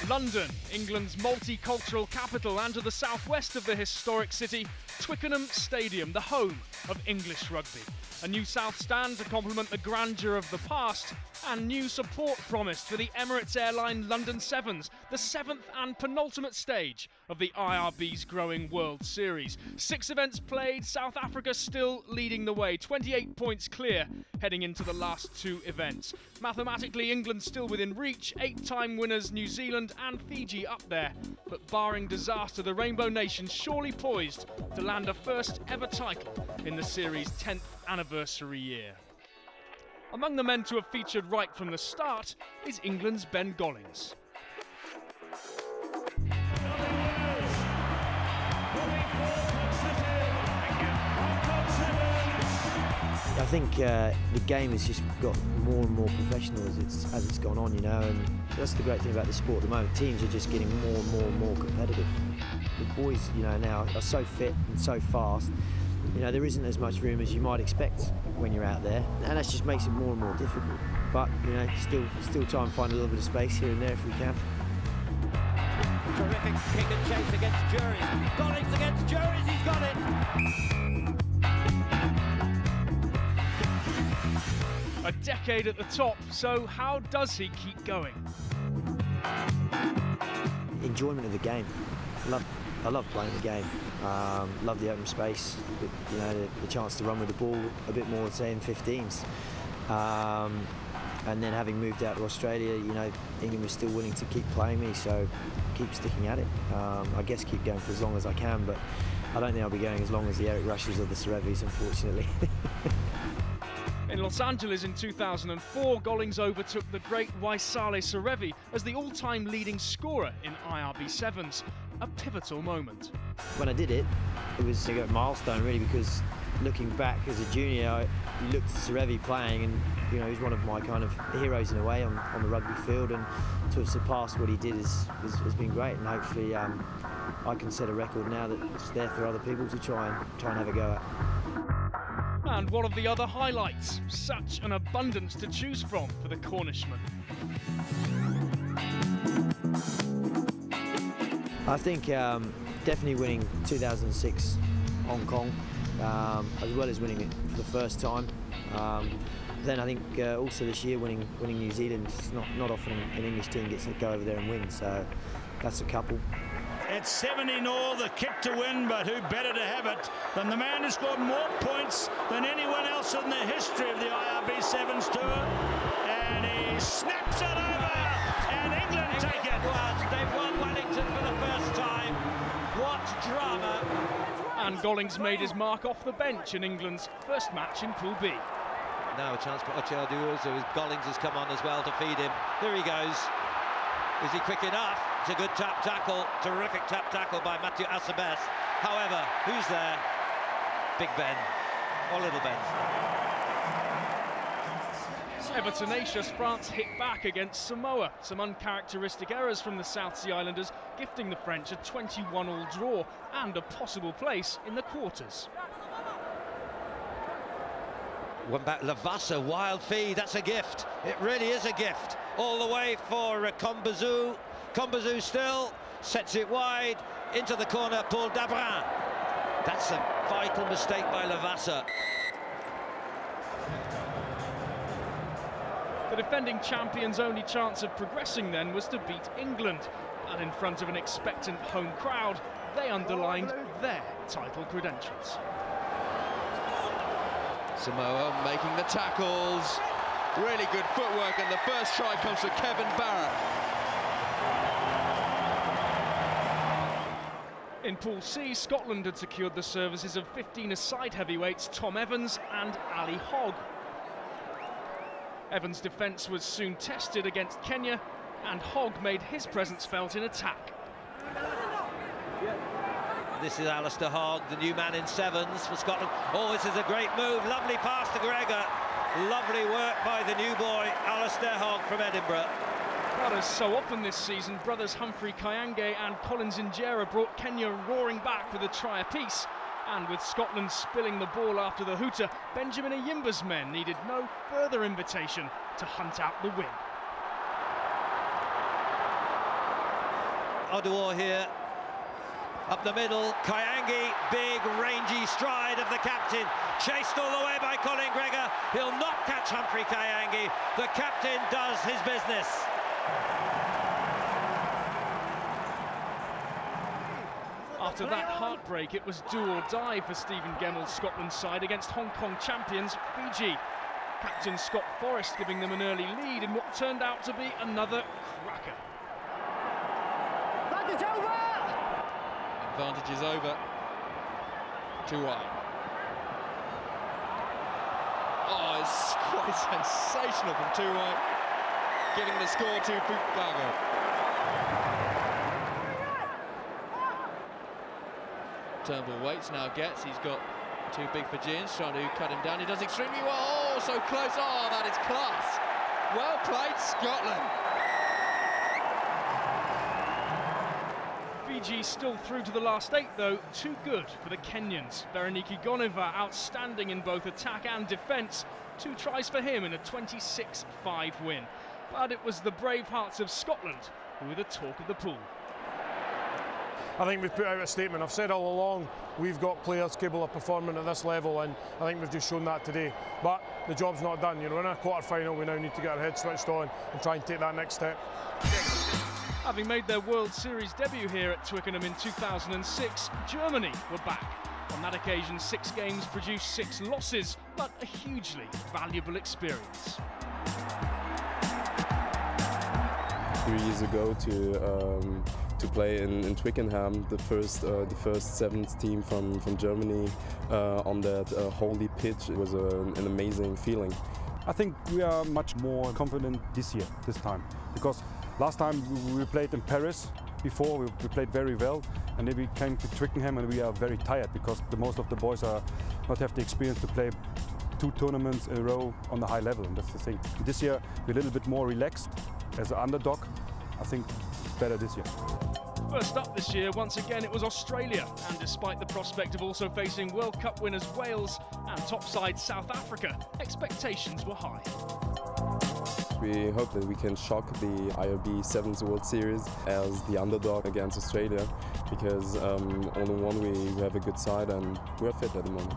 London, England's multicultural capital, and to the southwest of the historic city, Twickenham Stadium, the home of English rugby. A new south stand to complement the grandeur of the past, and new support promised for the Emirates Airline London Sevens, the 7th and penultimate stage of the IRB's growing World Series. 6 events played, South Africa still leading the way, 28 points clear heading into the last 2 events. Mathematically, England still within reach, 8-time winners New Zealand and Fiji up there. But barring disaster, the Rainbow Nation surely poised to land a first ever title in the series' 10th anniversary year. Among the men to have featured right from the start is England's Ben Gollings. I think the game has just got more and more professional as it's gone on, you know, and that's the great thing about the sport at the moment. Teams are just getting more and more competitive. The boys, you know, now are so fit and so fast. You know, there isn't as much room as you might expect when you're out there, and that just makes it more and more difficult. But, you know, still try and find a little bit of space here and there if we can. Terrific kick and chase against Juries. Gollings against Juries, he's got it! A decade at the top, so how does he keep going? Enjoyment of the game. I love playing the game. Love the open space, you know, the chance to run with the ball a bit more, say, in 15s. And then having moved out to Australia, you know, England was still willing to keep playing me, so keep sticking at it. I guess keep going for as long as I can, but I don't think I'll be going as long as the Eric Rushes or the Serevis, unfortunately. In Los Angeles in 2004, Gollings overtook the great Waisale Serevi as the all-time leading scorer in IRB Sevens. A pivotal moment. When I did it, it was a milestone really, because looking back as a junior, I looked at Serevi playing, and you know, he's one of my kind of heroes in a way on the rugby field, and to have surpassed what he did has been great, and hopefully I can set a record now that's there for other people to try and have a go at. And what of the other highlights? Such an abundance to choose from for the Cornishman. I think definitely winning 2006 Hong Kong, as well as winning it for the first time. Then I think also this year winning New Zealand. It's not often an English team gets to go over there and win, so that's a couple. It's 70-0, the kick to win, but who better to have it than the man who scored more points than anyone else in the history of the IRB Sevens tour, and he snaps it over, and England take it. They've won Wellington for the first time. What drama! And Gollings made his mark off the bench in England's first match in Pool B. Now a chance for Ochiaduo, so Gollings has come on as well to feed him. There he goes. Is he quick enough? It's a good tap tackle, terrific tap tackle by Mathieu Assabes. However, who's there? Big Ben, or Little Ben. Ever tenacious, France hit back against Samoa. Some uncharacteristic errors from the South Sea Islanders, gifting the French a 21-all draw and a possible place in the quarters. One back, Lavassa, wild feed, that's a gift. It really is a gift. All the way for Combazou. Combazou still, sets it wide, into the corner, Paul Dabrin. That's a vital mistake by Lavassa. The defending champions' only chance of progressing then was to beat England. And in front of an expectant home crowd, they underlined their title credentials. Samoa making the tackles, really good footwork, and the first try comes from Kevin Barrett. In Pool C, Scotland had secured the services of 15-a-side heavyweights Tom Evans and Ali Hogg. Evans' defence was soon tested against Kenya, and Hogg made his presence felt in attack. This is Alistair Hogg, the new man in Sevens for Scotland. Oh, this is a great move, lovely pass to Gregor. Lovely work by the new boy, Alistair Hogg from Edinburgh. But as so often this season, brothers Humphrey Kayange and Collins Injera brought Kenya roaring back with a try apiece. And with Scotland spilling the ball after the hooter, Benjamin Ayimba's men needed no further invitation to hunt out the win. Oduor here. Up the middle, Kyangi, big rangy stride of the captain, chased all the way by Colin Gregor. He'll not catch Humphrey Kyangi. The captain does his business. After that heartbreak, it was do or die for Stephen Gemmell's Scotland side against Hong Kong champions Fiji. Captain Scott Forrest giving them an early lead in what turned out to be another cracker. Advantage is over. 2-1. Oh, it's quite sensational from 2-1. Giving the score to Fukubago. Turnbull waits, now gets. He's got two big Fijians trying to cut him down. He does extremely well. Oh, so close. Oh, that is class. Well played, Scotland. Fiji still through to the last 8 though, too good for the Kenyans. Berenike Goneva outstanding in both attack and defence. 2 tries for him in a 26-5 win. But it was the brave hearts of Scotland who were the talk of the pool. I think we've put out a statement. I've said all along we've got players capable of performing at this level, and I think we've just shown that today. But the job's not done. You know, in a quarter-final we now need to get our heads switched on and try and take that next step. Having made their World Series debut here at Twickenham in 2006, Germany were back. On that occasion, 6 games produced 6 losses, but a hugely valuable experience. 3 years ago to play in Twickenham, the first Sevens team from Germany on that holy pitch. It was an amazing feeling. I think we are much more confident this time, because last time we played in Paris. Before we played very well, and then we came to Twickenham and we are very tired because most of the boys are not have the experience to play 2 tournaments in a row on the high level, and that's the thing. This year we're a little bit more relaxed as an underdog. I think it's better this year. First up this year, once again, it was Australia, and despite the prospect of also facing World Cup winners Wales and top side South Africa, expectations were high. We hope that we can shock the IRB Sevens World Series as the underdog against Australia, because all in one we have a good side and we're fit at the moment.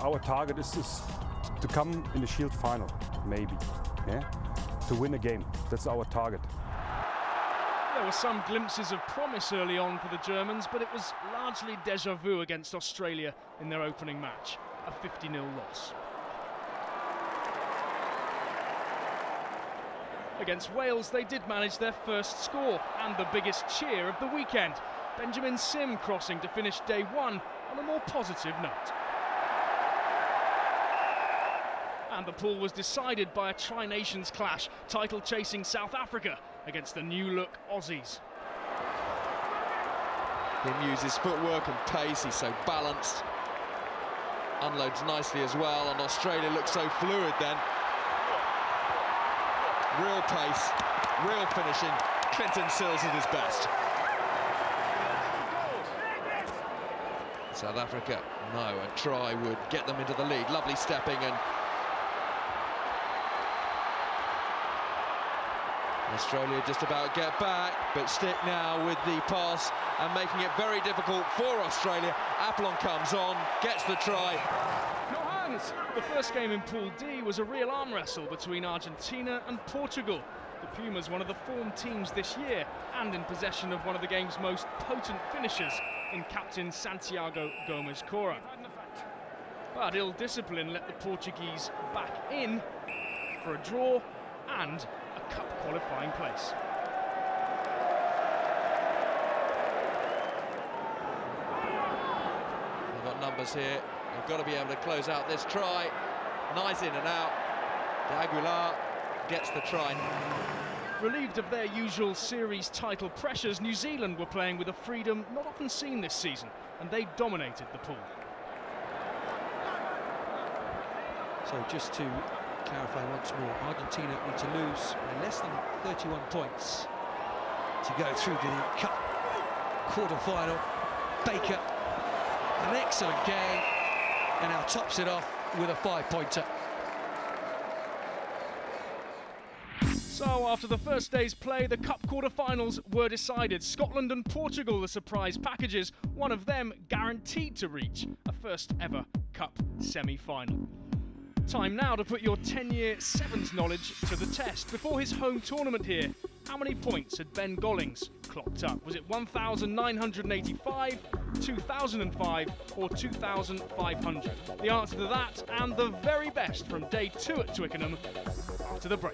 Our target is to come in the Shield final, maybe, yeah? To win a game. That's our target. There were some glimpses of promise early on for the Germans, but it was largely déjà vu against Australia in their opening match, a 50-0 loss. Against Wales, they did manage their first score and the biggest cheer of the weekend. Benjamin Sim crossing to finish day 1 on a more positive note. And the pool was decided by a Tri-Nations clash, title-chasing South Africa against the new-look Aussies. He uses footwork and pace, he's so balanced. Unloads nicely as well, and Australia looks so fluid then. Real pace, real finishing. Clinton Sills at his best. South Africa, no, a try would get them into the lead. Lovely stepping, and Australia just about get back, but Stick now with the pass and making it very difficult for Australia. Apollon comes on, gets the try. No hands! The first game in Pool D was a real arm wrestle between Argentina and Portugal. The Pumas, one of the form teams this year, and in possession of one of the game's most potent finishers in captain Santiago Gomes Cora. But ill discipline let the Portuguese back in for a draw and a cup qualifying place. They've got numbers here. They've got to be able to close out this try. Nice in and out. D'Aguilar gets the try. Relieved of their usual series title pressures, New Zealand were playing with a freedom not often seen this season, and they dominated the pool. So just to clarify once more, Argentina need to lose by less than 31 points to go through to the Cup quarter-final. Baker, an excellent game, and now tops it off with a 5-pointer. So after the first day's play, the Cup quarter-finals were decided. Scotland and Portugal, the surprise packages, one of them guaranteed to reach a first ever Cup semi-final. Time now to put your 10-year Sevens knowledge to the test. Before his home tournament here, how many points had Ben Gollings clocked up? Was it 1,985, 2,005 or 2,500? The answer to that and the very best from day 2 at Twickenham after the break.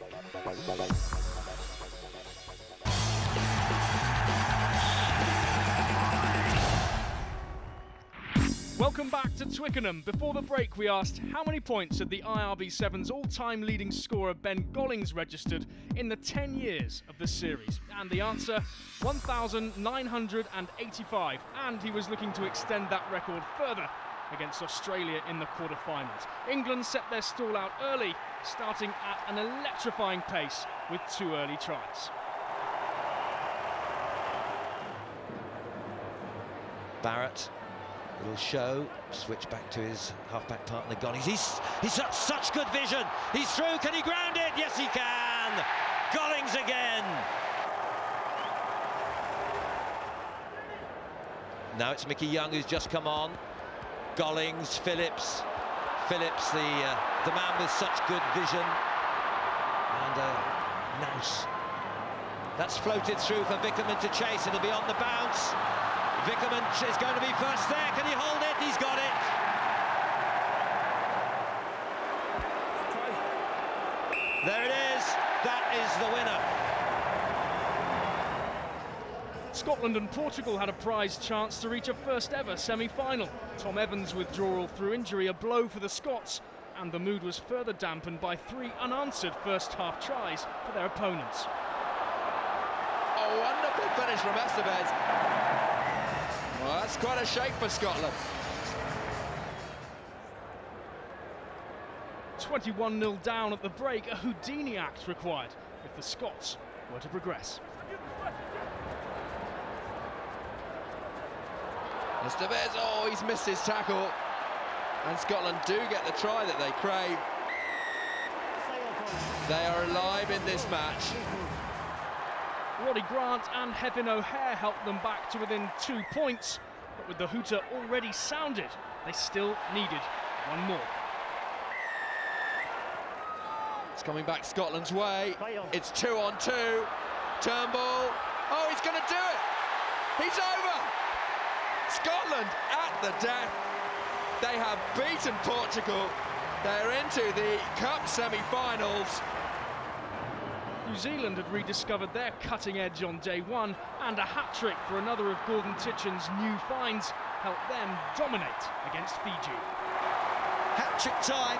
Welcome back to Twickenham. Before the break we asked how many points had the IRB Sevens all-time leading scorer Ben Gollings registered in the 10 years of the series. And the answer, 1,985. And he was looking to extend that record further against Australia in the quarter-finals. England set their stall out early, starting at an electrifying pace with 2 early tries. Barrett. Little show, switch back to his half-back partner, Gollings. He's got such good vision. He's through, can he ground it? Yes, he can! Gollings again! Now it's Mickey Young who's just come on. Gollings, Phillips, the man with such good vision. And Nouse. That's floated through for Vickerman to chase. It'll be on the bounce. Vickerman is going to be first there. Can he hold it? He's got it. There it is. That is the winner. Scotland and Portugal had a prize chance to reach a first ever semi-final. Tom Evans' withdrawal through injury, a blow for the Scots, and the mood was further dampened by 3 unanswered first half tries for their opponents. A wonderful finish from Estevez. Well, that's quite a shake for Scotland. 21-0 down at the break, a Houdini act required if the Scots were to progress. Estevez, oh, he's missed his tackle. And Scotland do get the try that they crave. They are alive in this match. Roddy Grant and Hevin O'Hare helped them back to within 2 points, but with the hooter already sounded, they still needed one more. It's coming back Scotland's way. It's 2-on-2. Turnbull. Oh, he's going to do it. He's over. Scotland at the death. They have beaten Portugal. They're into the Cup semi-finals. New Zealand had rediscovered their cutting edge on day 1, and a hat-trick for another of Gordon Titchen's new finds helped them dominate against Fiji. Hat-trick time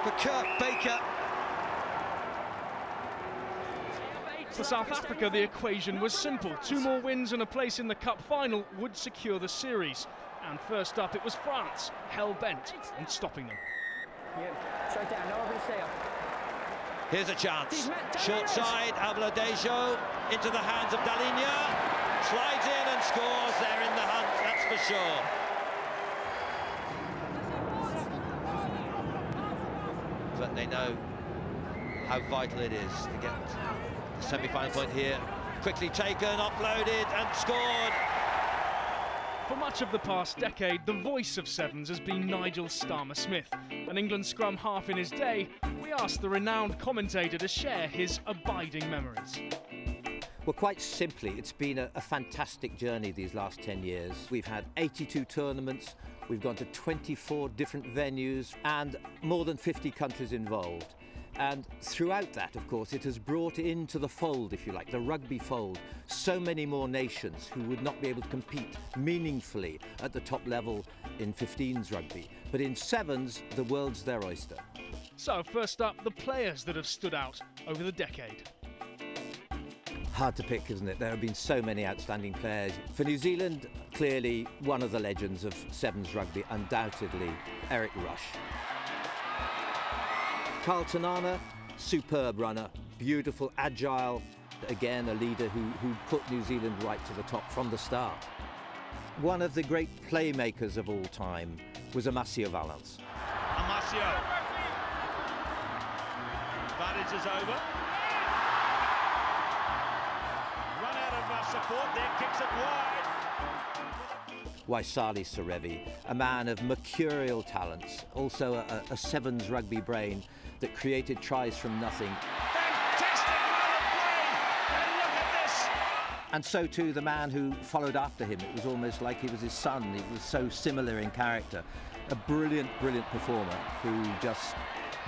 for Kurt Baker. For South Africa, the equation was simple. 2 more wins and a place in the Cup final would secure the series. And first up, it was France, hell-bent on stopping them. Straight down, no one can stay up. Here's a chance. Short side, Abladejo into the hands of Dalinia. Slides in and scores. They're in the hunt, that's for sure. But they know how vital it is to get the semi-final point here. Quickly taken, offloaded and scored. For much of the past decade, the voice of Sevens has been Nigel Starmer-Smith. An England scrum half in his day, we asked the renowned commentator to share his abiding memories. Well, quite simply, it's been a fantastic journey these last 10 years. We've had 82 tournaments, we've gone to 24 different venues and more than 50 countries involved. And throughout that, of course, it has brought into the fold, if you like, the rugby fold, so many more nations who would not be able to compete meaningfully at the top level in 15s rugby. But in Sevens, the world's their oyster. So, first up, the players that have stood out over the decade. Hard to pick, isn't it? There have been so many outstanding players. For New Zealand, clearly one of the legends of Sevens rugby, undoubtedly, Eric Rush. Carl Tanana, superb runner, beautiful, agile, again a leader who put New Zealand right to the top from the start. One of the great playmakers of all time was Amasio Valance. Amasio. But advantage is over. Run out of support there, kicks it wide. Waisali Serevi, a man of mercurial talents, also a sevens rugby brain that created tries from nothing. Fantastic run of play, and look at this. And so too the man who followed after him. It was almost like he was his son. He was so similar in character. A brilliant, brilliant performer who just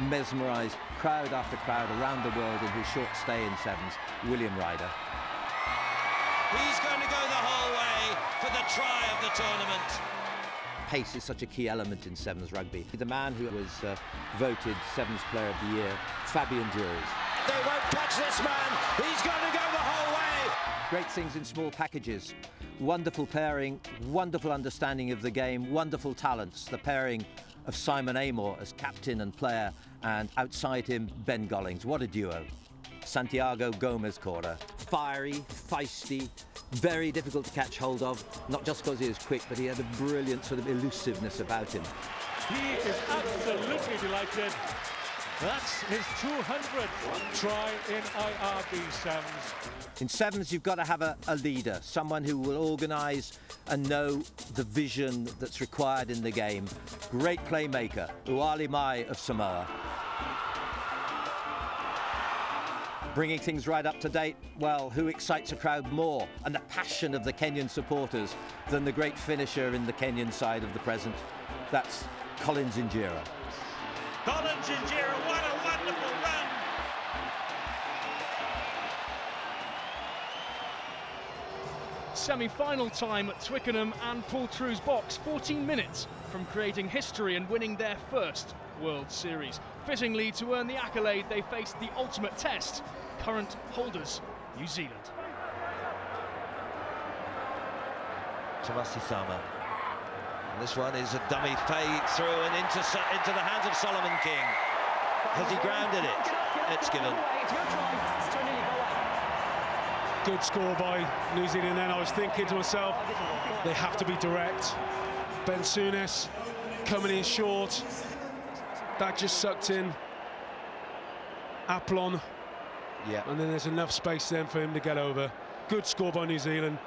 mesmerised crowd after crowd around the world in his short stay in sevens, William Ryder. He's going to go the whole way for the try of the tournament. Pace is such a key element in sevens rugby. The man who was voted Sevens Player of the Year, Fabian Juries. They won't catch this man. He's going to go the whole way. Great things in small packages. Wonderful pairing, wonderful understanding of the game, wonderful talents. The pairing of Simon Amor as captain and player, and outside him, Ben Gollings. What a duo. Santiago Gomez-Cora. Fiery, feisty, very difficult to catch hold of, not just because he was quick, but he had a brilliant sort of elusiveness about him. He is absolutely delighted. That's his 200th try in IRB Sevens. In sevens, you've got to have a leader, someone who will organise and know the vision that's required in the game. Great playmaker, Uali Mai of Samoa. Bringing things right up to date, well, who excites a crowd more and the passion of the Kenyan supporters than the great finisher in the Kenyan side of the present? That's Collins Injera. Collins Injera, what a wonderful run. Semi-final time at Twickenham and Paul True's box, 14 minutes from creating history and winning their first World Series. Fittingly, to earn the accolade, they faced the ultimate test, current holders, New Zealand. Tomasi Sama. And this one is a dummy fade through and into the hands of Solomon King. Has he grounded it? It's given. Good score by New Zealand then. I was thinking to myself, they have to be direct. Ben Souness coming in short. That just sucked in Aplon. Yeah. And then there's enough space then for him to get over. Good score by New Zealand.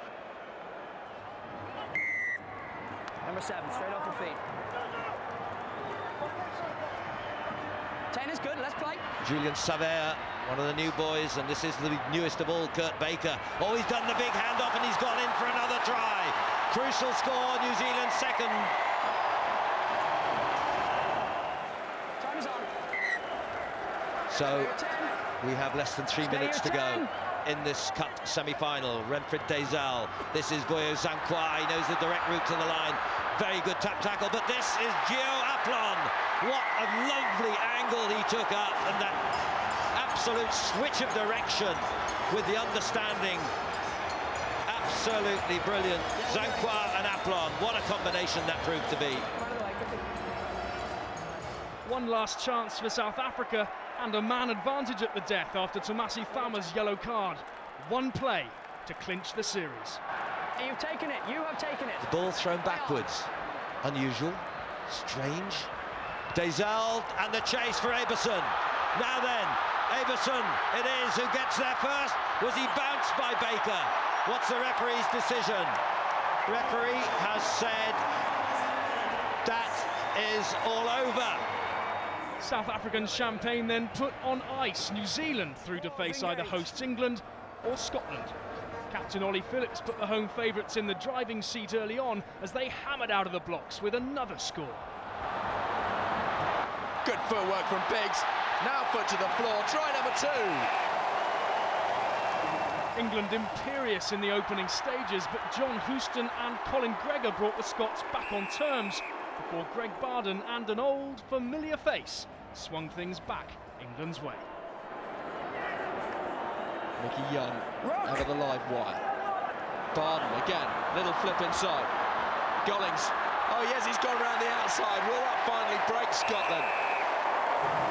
Number 7, straight off your feet. 10 is good, let's play. Julian Savea, one of the new boys, and this is the newest of all, Kurt Baker. Oh, he's done the big handoff and he's gone in for another try. Crucial score, New Zealand second. Time is on. So we have less than 3 minutes to go in this cup semi-final. Renfred Dezal, this is Boyo Zankwa, he knows the direct route to the line. Very good tap tackle, but this is Gio Aplon. What a lovely angle he took up, and that absolute switch of direction with the understanding. Absolutely brilliant. Zankwa and Aplon, what a combination that proved to be. One last chance for South Africa, and a man advantage at the death after Tomasi Thama's yellow card. One play to clinch the series. You've taken it, you have taken it. The ball thrown backwards. Unusual, strange. Dezal and the chase for Aberson. Now then, Aberson it is who gets there first. Was he bounced by Baker? What's the referee's decision? The referee has said that is all over. South African champagne then put on ice. New Zealand through to face either hosts England or Scotland. Captain Ollie Phillips put the home favourites in the driving seat early on as they hammered out of the blocks with another score. Good footwork from Biggs. Now foot to the floor. Try number 2. England imperious in the opening stages, but John Houston and Colin Gregor brought the Scots back on terms before Greg Barden and an old familiar face swung things back England's way. Mickey Young out of the live wire. Barden again, little flip inside. Gollings, oh yes, he's gone around the outside. Will that finally break Scotland?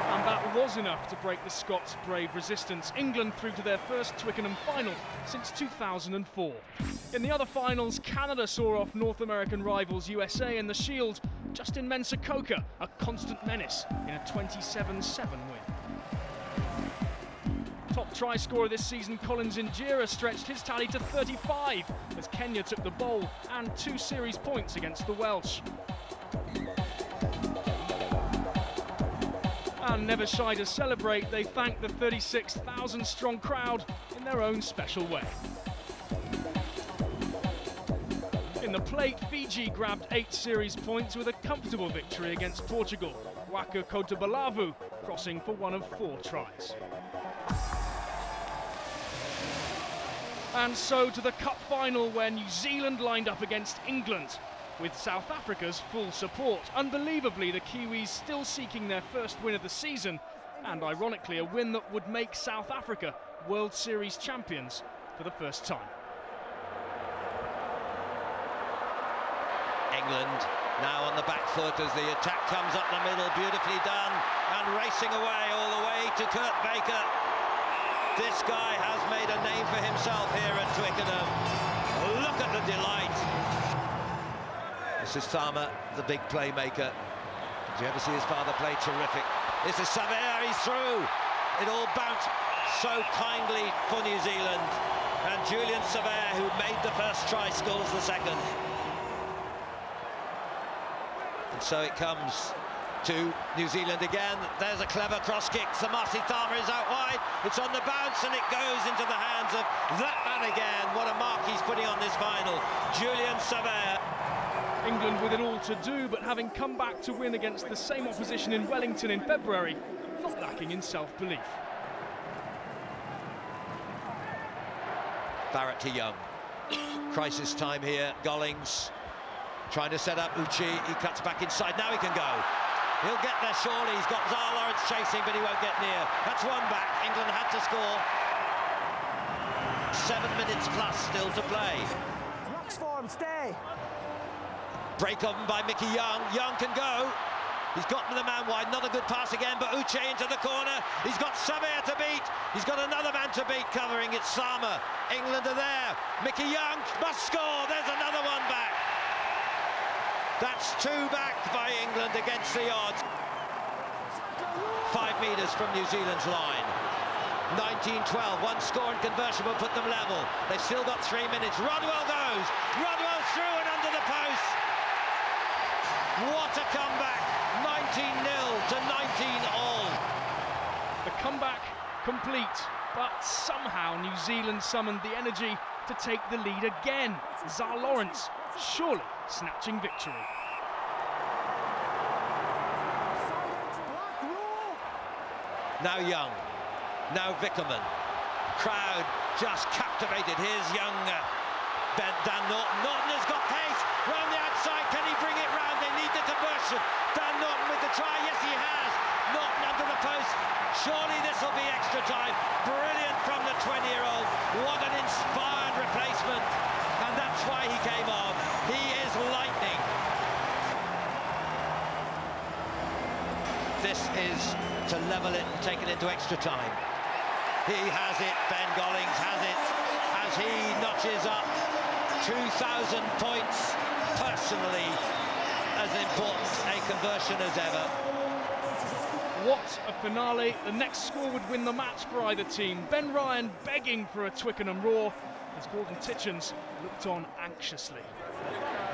And that was enough to break the Scots' brave resistance. England through to their first Twickenham final since 2004. In the other finals, Canada saw off North American rivals USA in the Shield. Justin Mensah-Coker, a constant menace in a 27-7 win. Top try scorer this season, Collins Injera, stretched his tally to 35 as Kenya took the bowl and 2 series points against the Welsh. And never shy to celebrate, they thanked the 36,000 strong crowd in their own special way. In the plate, Fiji grabbed 8 series points with a comfortable victory against Portugal. Waka Kotabalavu crossing for 1 of 4 tries. And so to the cup final, where New Zealand lined up against England with South Africa's full support. Unbelievably, the Kiwis still seeking their first win of the season, and ironically a win that would make South Africa World Series champions for the first time. England now on the back foot as the attack comes up the middle, beautifully done, and racing away all the way to Kurt Baker. This guy has made a name for himself here at Twickenham. Look at the delight. This is Tharma, the big playmaker. Did you ever see his father play? Terrific. This is Savea, he's through. It all bounced so kindly for New Zealand. And Julian Savea, who made the first try, scores the second. And so it comes to New Zealand again. There's a clever cross kick. Samasi Tharma is out wide. It's on the bounce and it goes into the hands of that man again. What a mark he's putting on this final. Julian Savea. England with it all to do, but having come back to win against the same opposition in Wellington in February, not lacking in self-belief. Barrett to Young. Crisis time here. Gollings trying to set up Uchi. He cuts back inside. Now he can go. He'll get there surely. He's got Zara Lawrence chasing, but he won't get near. That's one back. England had to score. 7 minutes plus still to play. Rocks for him, stay. Break on by Mickey Young. Young can go. He's got the man wide. Another good pass again, but Uche into the corner. He's got Savea to beat. He's got another man to beat covering. It's Sama. England are there. Mickey Young must score. There's another one back. That's 2 back by England against the odds. 5 metres from New Zealand's line. 19-12. 1 score and conversion will put them level. They've still got 3 minutes. Rodwell goes. Rodwell through and under the post. What a comeback. 19-0 to 19-all. The comeback complete, but somehow New Zealand summoned the energy to take the lead again. Zara Lawrence surely snatching victory. Now Young, now Vickerman. Crowd just captivated. Here's Young, Dan Norton. Norton has got pace round the outside. Can he bring it round? They need the conversion. Dan Norton with the try. Yes, he has. Norton under the post. Surely this will be extra time. Brilliant from the 20-year-old. What an inspired replacement. And that's why he came on. He is lightning. This is to level it and take it into extra time. He has it. Ben Gollings has it as he notches up 2,000 points personally, as important a conversion as ever. What a finale. The next score would win the match for either team. Ben Ryan begging for a Twickenham roar as Gordon Titchens looked on anxiously.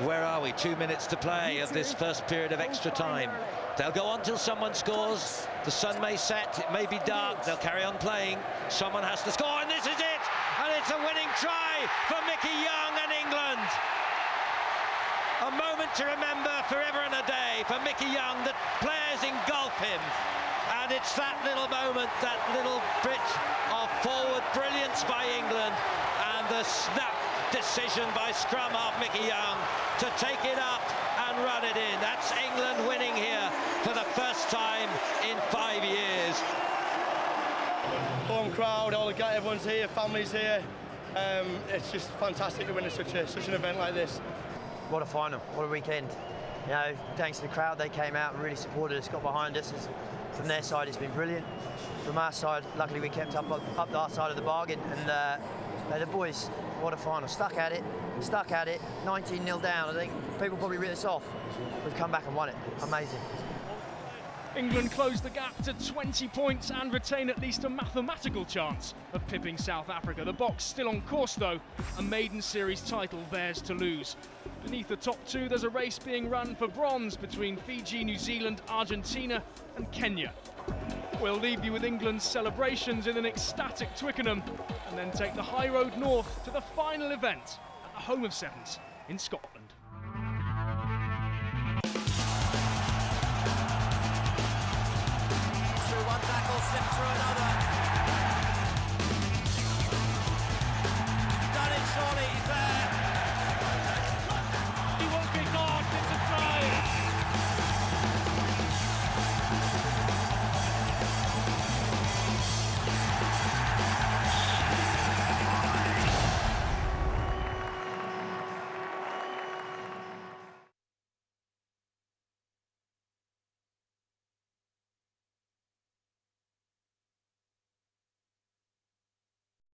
Where are we? 2 minutes to play of this first period of extra time. They'll go on till someone scores. The sun may set, it may be dark. They'll carry on playing. Someone has to score, and this is it! And it's a winning try for Mickey Young and England. A moment to remember forever and a day for Mickey Young. The players engulf him. And it's that little moment, that little bit of forward brilliance by England, and the snap decision by scrum half Mickey Young to take it up and run it in. That's England winning here for the first time in 5 years. Home crowd, everyone's here, families here. It's just fantastic to win such an event like this. What a final, what a weekend. You know, thanks to the crowd, they came out and really supported us, got behind us. From their side, it's been brilliant. From our side, luckily we kept up our side of the bargain, and the boys, what a final. Stuck at it, 19-0 down. I think people probably writ us off. We've come back and won it. Amazing. England close the gap to 20 points and retain at least a mathematical chance of pipping South Africa. The Boks still on course though, a maiden series title theirs to lose. Beneath the top two, there's a race being run for bronze between Fiji, New Zealand, Argentina and Kenya. We'll leave you with England's celebrations in an ecstatic Twickenham and then take the high road north to the final event at the home of Sevens in Scotland. Through one tackle, slips through another.